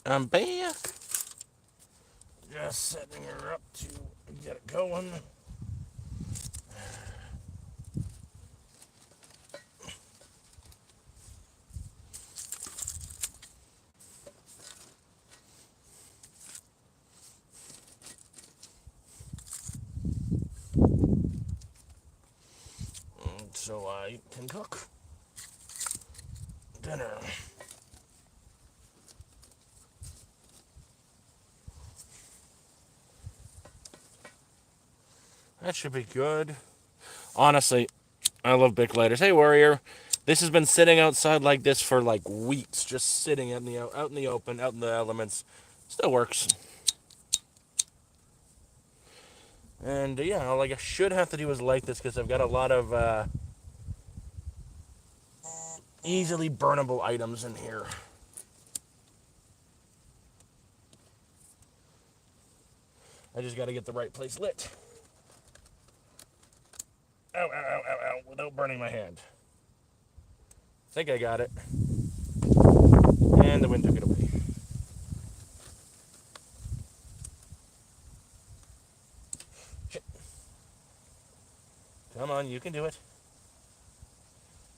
I'm back. Just setting her up to get it going. So I can cook dinner. That should be good. Honestly, I love Bic lighters. Hey, Warrior. This has been sitting outside like this for like weeks, just sitting out in the open, out in the elements. Still works. And yeah, all I should have to do is light this because I've got a lot of easily burnable items in here. I just got to get the right place lit. Ow, ow, ow, ow, ow, without burning my hand. I think I got it. And the wind took it away. Shit. Come on, you can do it.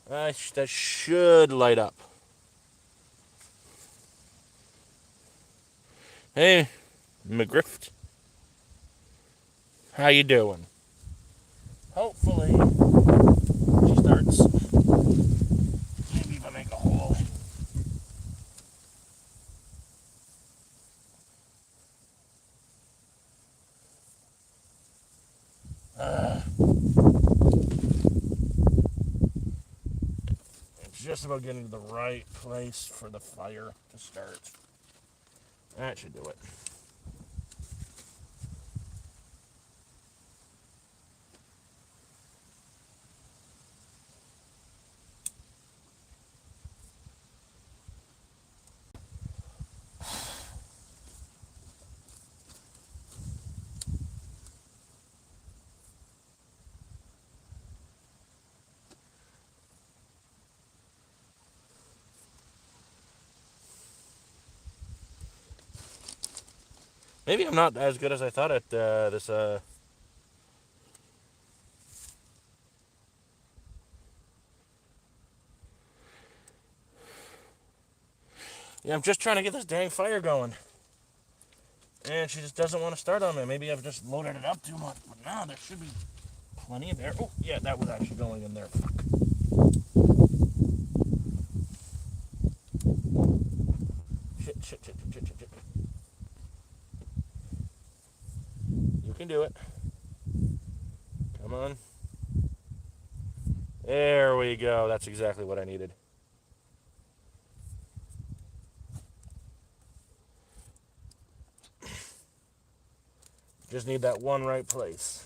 That should light up. Hey, McGrift. How you doing? Hopefully, she starts. Maybe if I make a hole. It's just about getting to the right place for the fire to start. That should do it. Maybe I'm not as good as I thought at this. Yeah, I'm just trying to get this dang fire going. And she just doesn't want to start on me. Maybe I've just loaded it up too much. But no, there should be plenty of air. Oh, yeah, that was actually going in there. Fuck. Shit, shit, shit, shit, shit, shit. You can do it. Come on. There we go. That's exactly what I needed. Just need that one right place.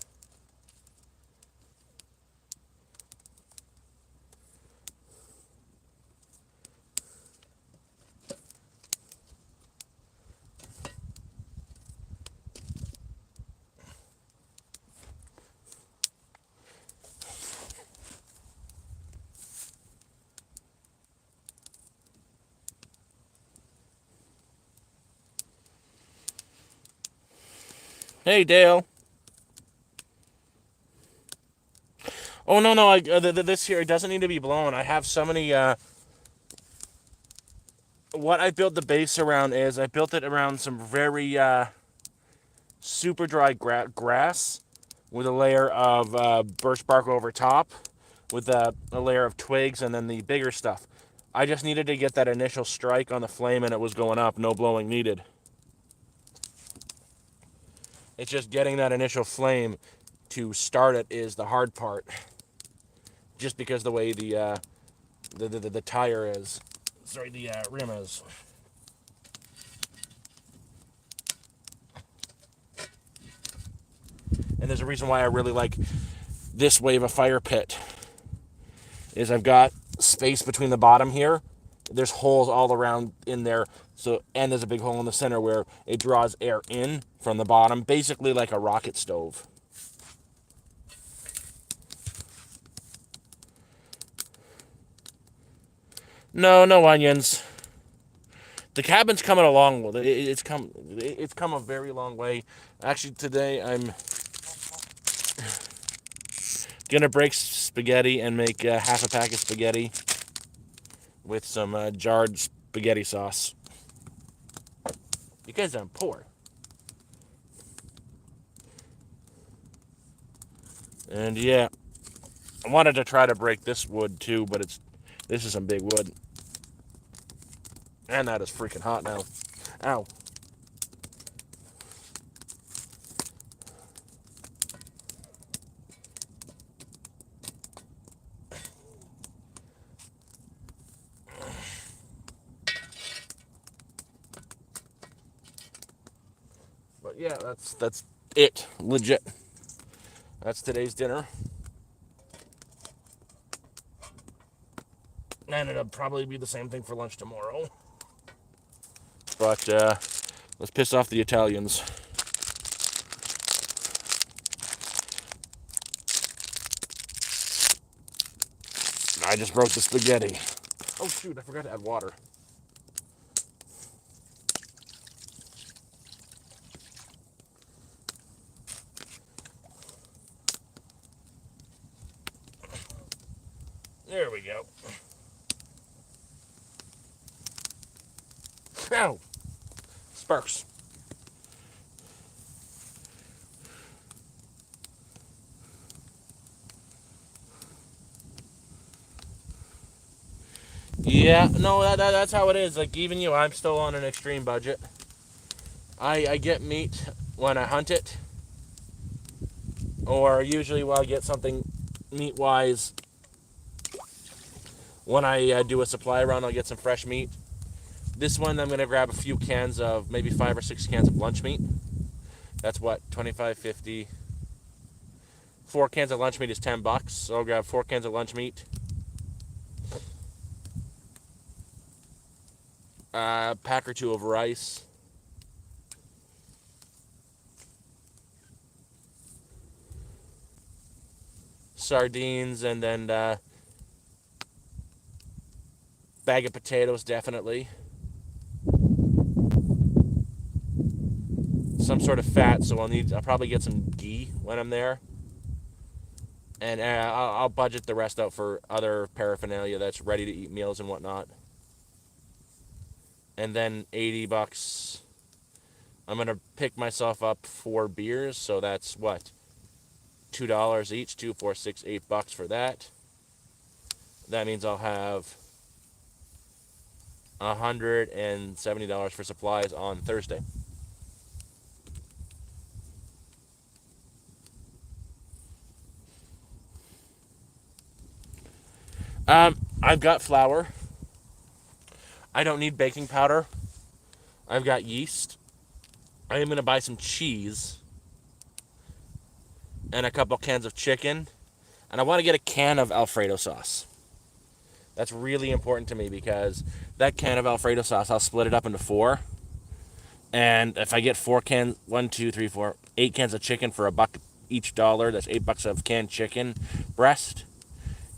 Hey, Dale. Oh, no, no. This here, it doesn't need to be blown. I have so many. What I built the base around is I built it around some very super dry grass with a layer of birch bark over top with a layer of twigs and then the bigger stuff. I just needed to get that initial strike on the flame and it was going up. No blowing needed. It's just getting that initial flame to start it is the hard part. Just because the way the tire is. Sorry, the rim is. And there's a reason why I really like this way of a fire pit. Is I've got space between the bottom here. There's holes all around in there. So, and there's a big hole in the center where it draws air in from the bottom, basically like a rocket stove. No, no onions. the cabin's coming along. It's come a very long way. Actually, today I'm gonna break spaghetti and make half a pack of spaghetti with some jarred spaghetti sauce because I'm poor. And yeah, I wanted to try to break this wood too, but this is some big wood. And that is freaking hot now. Ow. But yeah, that's it. Legit. That's today's dinner. And it'll probably be the same thing for lunch tomorrow. But let's piss off the Italians. I just broke the spaghetti. Oh shoot, I forgot to add water. There we go. Ow! Sparks. Yeah, no, that's how it is. Like, even you, I'm still on an extreme budget. I get meat when I hunt it, or usually I get something meat-wise when I do a supply run. I'll get some fresh meat. This one, I'm going to grab a few cans of, maybe 5 or 6 cans of lunch meat. That's what, 25, 50. 4 cans of lunch meat is $10, so I'll grab 4 cans of lunch meat. A pack or 2 of rice. Sardines, and then bag of potatoes, definitely. Some sort of fat, so I'll probably get some ghee when I'm there. And I'll budget the rest out for other paraphernalia that's ready to eat meals and whatnot. And then $80. I'm gonna pick myself up 4 beers, so that's what, $2 each, 2, 4, 6, $8 for that. That means I'll have $170 for supplies on Thursday. I've got flour. I don't need baking powder. I've got yeast. I am going to buy some cheese and a couple cans of chicken. And I want to get a can of Alfredo sauce. That's really important to me because that can of Alfredo sauce, I'll split it up into 4. And if I get 4 cans, 1, 2, 3, 4, 8 cans of chicken for $1 each dollar, that's $8 of canned chicken breast.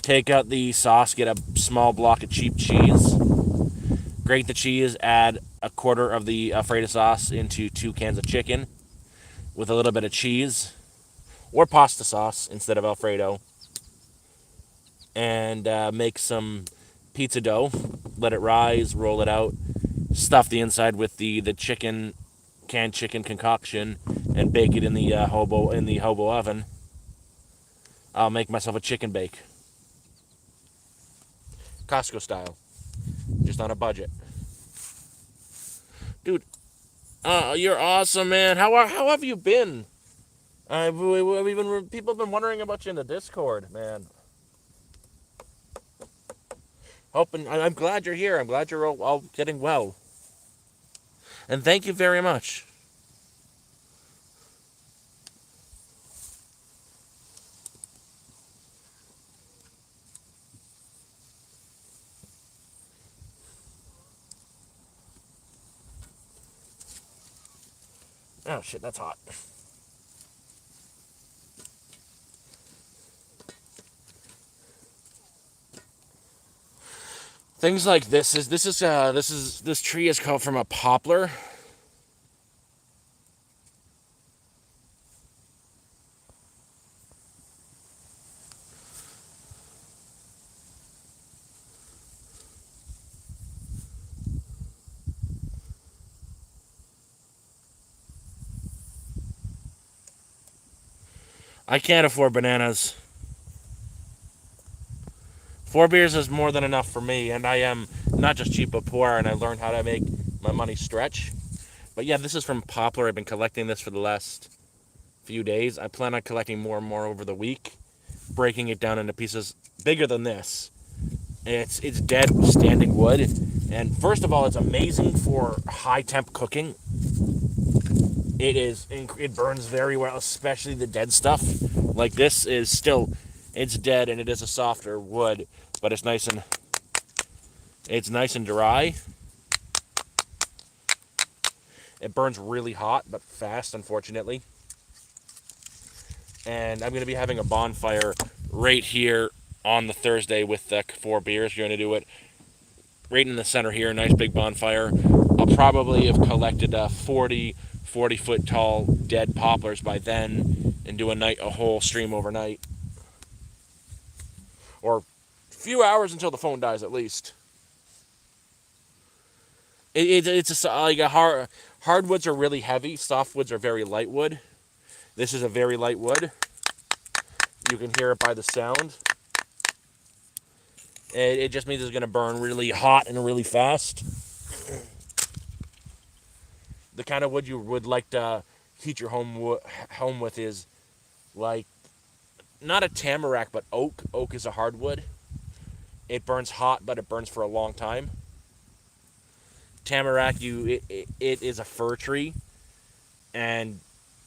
Take out the sauce, get a small block of cheap cheese. Grate the cheese, add a quarter of the Alfredo sauce into 2 cans of chicken with a little bit of cheese or pasta sauce instead of Alfredo. And make some pizza dough. Let it rise, roll it out, stuff the inside with the chicken, canned chicken concoction, and bake it in the hobo oven. I'll make myself a chicken bake, Costco style, just on a budget. Dude, you're awesome, man. How have you been? People have been wondering about you in the Discord, man. I'm glad you're here. I'm glad you're all getting well. And thank you very much. Oh shit, that's hot. Things like this tree is called from a poplar. I can't afford bananas. 4 beers is more than enough for me, and I am not just cheap but poor, and I learned how to make my money stretch. But yeah, this is from poplar. I've been collecting this for the last few days. I plan on collecting more and more over the week, breaking it down into pieces bigger than this. It's dead standing wood, and first of all, it's amazing for high temp cooking. It burns very well, especially the dead stuff. Like this is still, it's dead and it is a softer wood, but it's nice and dry. It burns really hot but fast, unfortunately. And I'm going to be having a bonfire right here on the Thursday with the 4 beers. You're going to do it right in the center here, nice big bonfire. I'll probably have collected 40 foot tall dead poplars by then and do a whole stream overnight. Or a few hours until the phone dies at least. It's like hardwoods are really heavy, softwoods are very light wood. This is a very light wood. You can hear it by the sound. It just means it's going to burn really hot and really fast. The kind of wood you would like to heat your home with is like not a tamarack, but oak. Oak is a hardwood. It burns hot, but it burns for a long time. Tamarack, it is a fir tree, and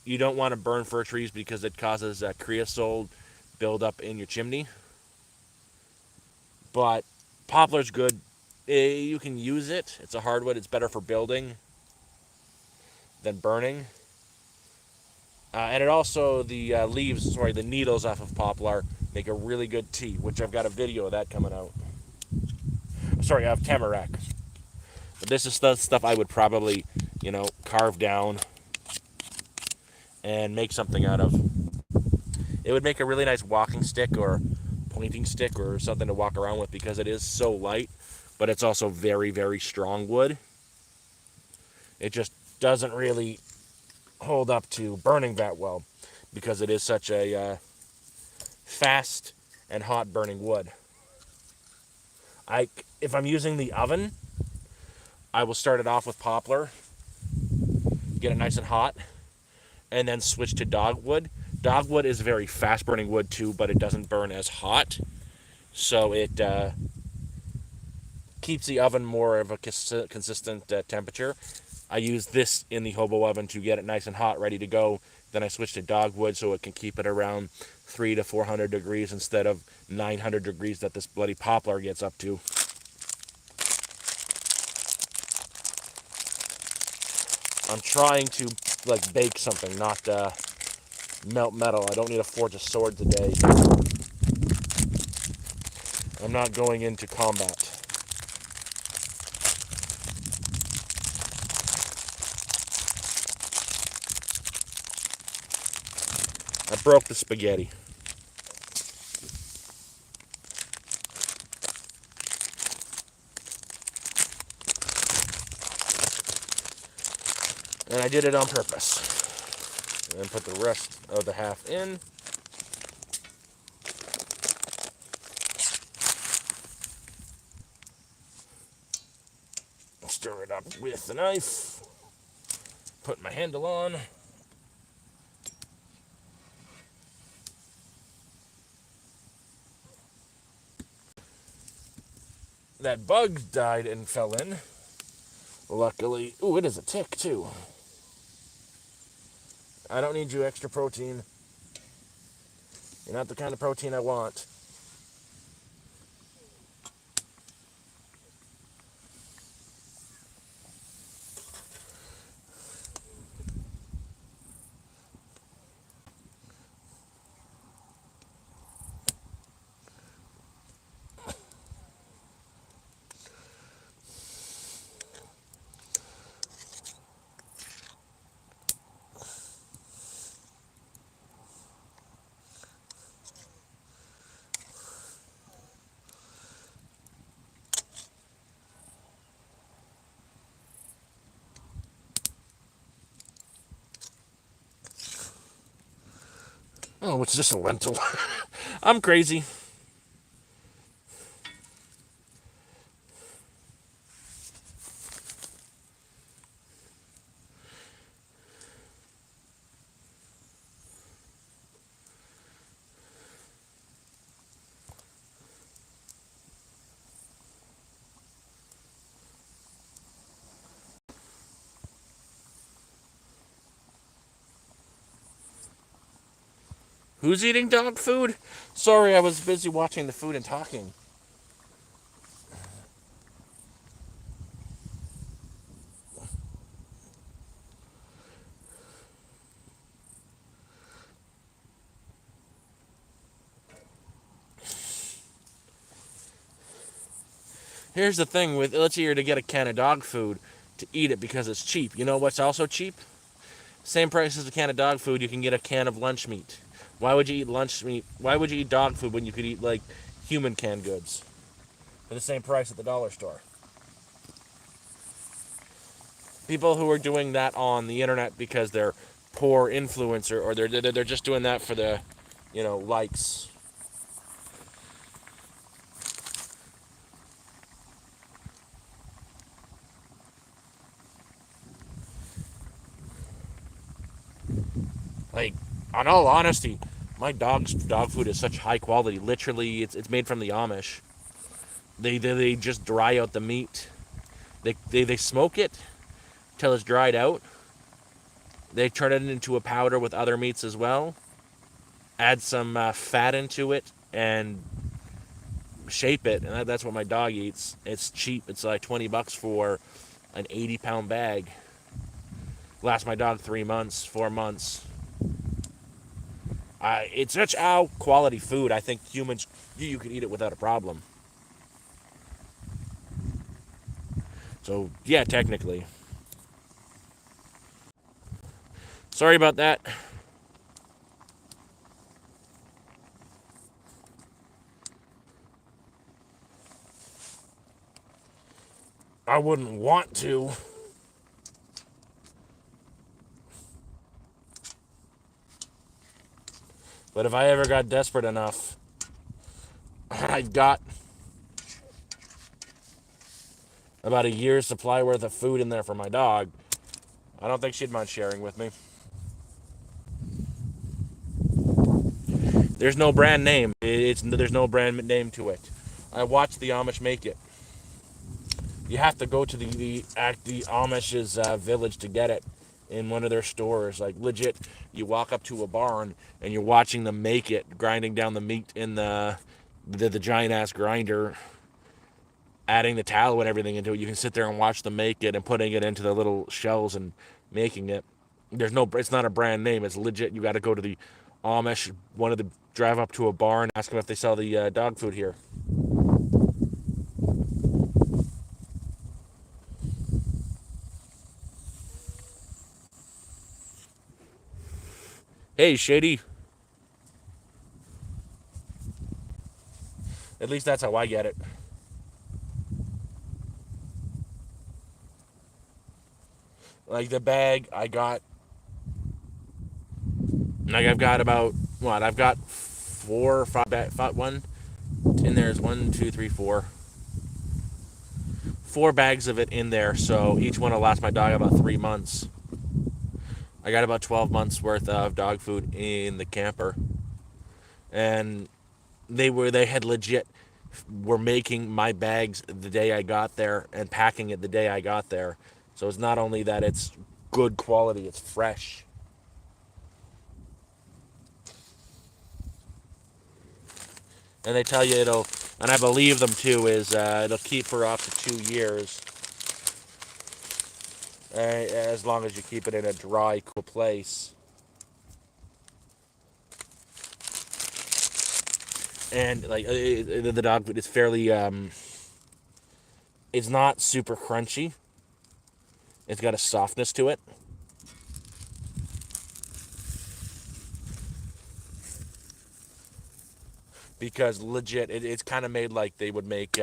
you don't want to burn fir trees because it causes creosote buildup in your chimney. But poplar's good. You can use it. It's a hardwood. It's better for building than burning. And it also, the needles off of poplar make a really good tea, which I've got a video of that coming out. Sorry, I have tamarack. But this is the stuff I would probably, carve down and make something out of. It would make a really nice walking stick or pointing stick or something to walk around with because it is so light, but it's also very, very strong wood. It just doesn't really hold up to burning that well because it is such a fast and hot burning wood. If I'm using the oven, I will start it off with poplar, get it nice and hot, and then switch to dogwood. Dogwood is very fast burning wood too, but it doesn't burn as hot, so it keeps the oven more of a consistent temperature. I use this in the hobo oven to get it nice and hot, ready to go. Then I switch to dogwood so it can keep it around 300 to 400 degrees instead of 900 degrees that this bloody poplar gets up to. I'm trying to bake something, not melt metal. I don't need to forge a sword today. I'm not going into combat. I broke the spaghetti. And I did it on purpose. And put the rest of the half in. Stir it up with the knife. Put my handle on. That bug died and fell in. Luckily, ooh, it is a tick too. I don't need you extra protein. You're not the kind of protein I want. Oh, it's just a lentil. I'm crazy. Who's eating dog food? Sorry, I was busy watching the food and talking. Here's the thing with let's say you're to get a can of dog food to eat it because it's cheap. You know what's also cheap? Same price as a can of dog food, you can get a can of lunch meat. Why would you eat lunch meat? Why would you eat dog food when you could eat like human canned goods for the same price at the dollar store? People who are doing that on the internet because they're poor influencer or they're just doing that for the, likes. Like, on all honesty, my dog's dog food is such high quality. Literally, it's made from the Amish. They just dry out the meat. They smoke it till it's dried out. They turn it into a powder with other meats as well. Add some fat into it and shape it, and that's what my dog eats. It's cheap. It's like $20 for an 80-pound bag. Lasts my dog 3 months, 4 months. It's such quality food. I think humans, you could eat it without a problem. So yeah, technically. Sorry about that. I wouldn't want to. But if I ever got desperate enough, I got about a year's supply worth of food in there for my dog. I don't think she'd mind sharing with me. There's no brand name. There's no brand name to it. I watched the Amish make it. You have to go to the Amish's village to get it in one of their stores. Like legit, you walk up to a barn and you're watching them make it, grinding down the meat in the giant ass grinder, adding the tallow and everything into it. You can sit there and watch them make it and putting it into the little shells and making it. It's not a brand name. It's legit. You got to go to the Amish. One of the drive up to a barn, ask them if they sell the dog food here. Hey, Shady. At least that's how I get it. Like the bag, I've got about what? I've got 4 or 5 one in there is one, two, three, four. 4 bags of it in there, so each one will last my dog about 3 months. I got about 12 months worth of dog food in the camper, and they had legit were making my bags the day I got there and packing it the day I got there. So it's not only that it's good quality, it's fresh. And they tell you and I believe them too, is it'll keep for up to 2 years, as long as you keep it in a dry, cool place. And like the dog food is fairly, it's not super crunchy. It's got a softness to it. Because legit, it's kind of made like they would make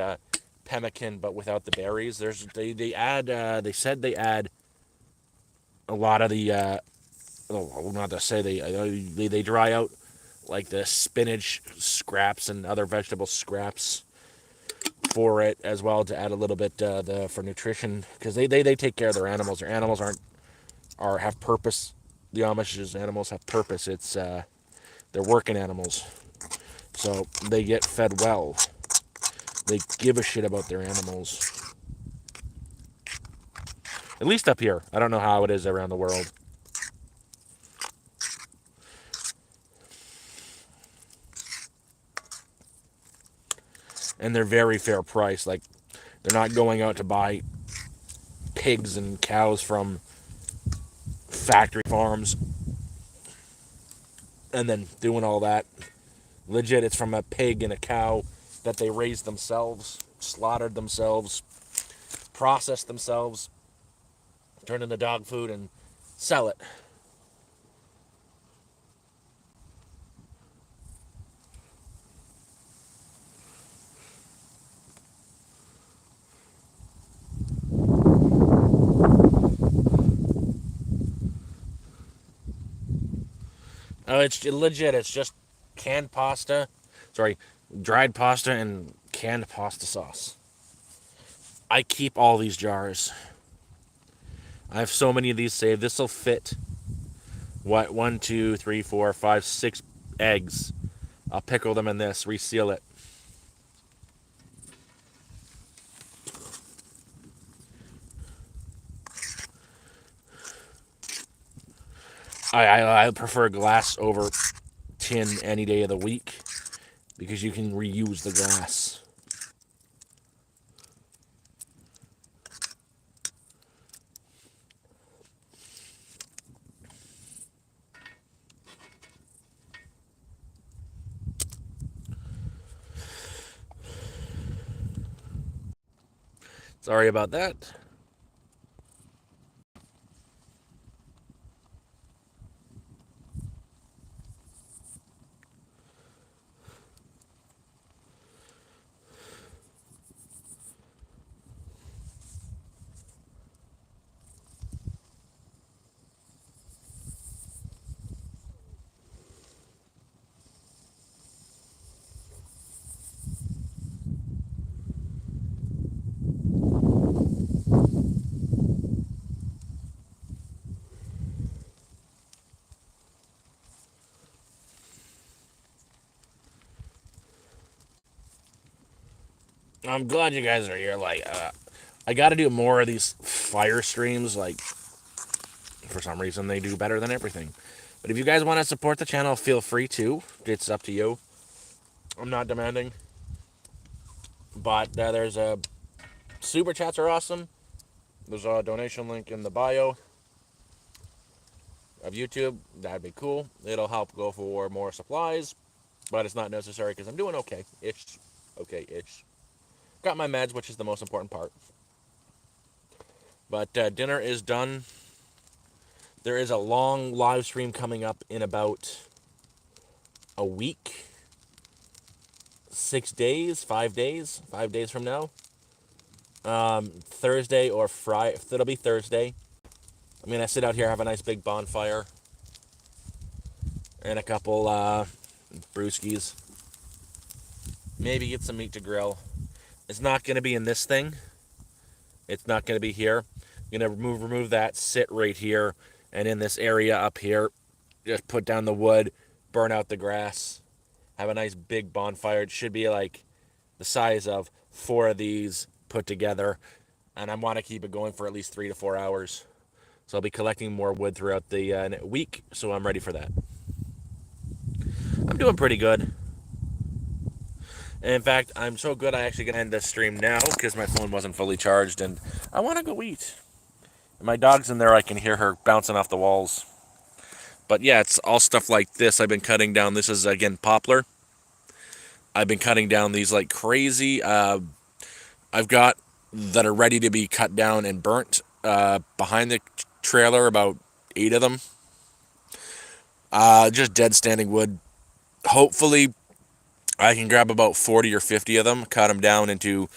pemmican, but without the berries. They add they said they add a lot of the oh, not to say they dry out like the spinach scraps and other vegetable scraps for it as well to add a little bit for nutrition because they take care of their animals. Their animals have purpose. The Amish's animals have purpose. It's they're working animals, so they get fed well. They give a shit about their animals. At least up here. I don't know how it is around the world. And they're very fair price. Like, they're not going out to buy pigs and cows from factory farms and then doing all that. Legit, it's from a pig and a cow that they raised themselves, slaughtered themselves, processed themselves, turned into dog food, and sell it. Oh, it's legit. It's just canned pasta. Sorry, dried pasta and canned pasta sauce. I keep all these jars. I have so many of these saved. This will fit, what, 1, 2, 3, 4, 5, 6 eggs. I'll pickle them in this, reseal it. I prefer glass over tin any day of the week because you can reuse the glass. Sorry about that. I'm glad you guys are here. Like, I got to do more of these fire streams. Like, for some reason, they do better than everything. But if you guys want to support the channel, feel free to. It's up to you. I'm not demanding. But there's a super chats are awesome. There's a donation link in the bio of YouTube. That'd be cool. It'll help go for more supplies, but it's not necessary because I'm doing okay-ish. Okay-ish. Got my meds, which is the most important part. But dinner is done. There is a long live stream coming up in about a week. 6 days, 5 days, 5 days from now. Thursday or Friday. It'll be Thursday. I'm going to sit out here, have a nice big bonfire. And a couple brewskis. Maybe get some meat to grill. It's not going to be in this thing. It's not going to be here. I'm going to remove that, sit right here, and in this area up here, just put down the wood, burn out the grass, have a nice big bonfire. It should be like the size of 4 of these put together, and I want to keep it going for at least 3 to 4 hours. So I'll be collecting more wood throughout the week, so I'm ready for that. I'm doing pretty good. And in fact, I'm so good I actually can end this stream now because my phone wasn't fully charged, and I want to go eat. And my dog's in there. I can hear her bouncing off the walls. But yeah, it's all stuff like this I've been cutting down. This is, again, poplar. I've been cutting down these like crazy. I've got that are ready to be cut down and burnt behind the trailer, about 8 of them. Just dead standing wood. Hopefully, I can grab about 40 or 50 of them, cut them down into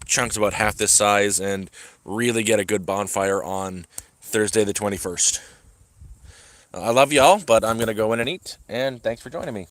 chunks about half this size, and really get a good bonfire on Thursday the 21st. I love y'all, but I'm going to go in and eat, and thanks for joining me.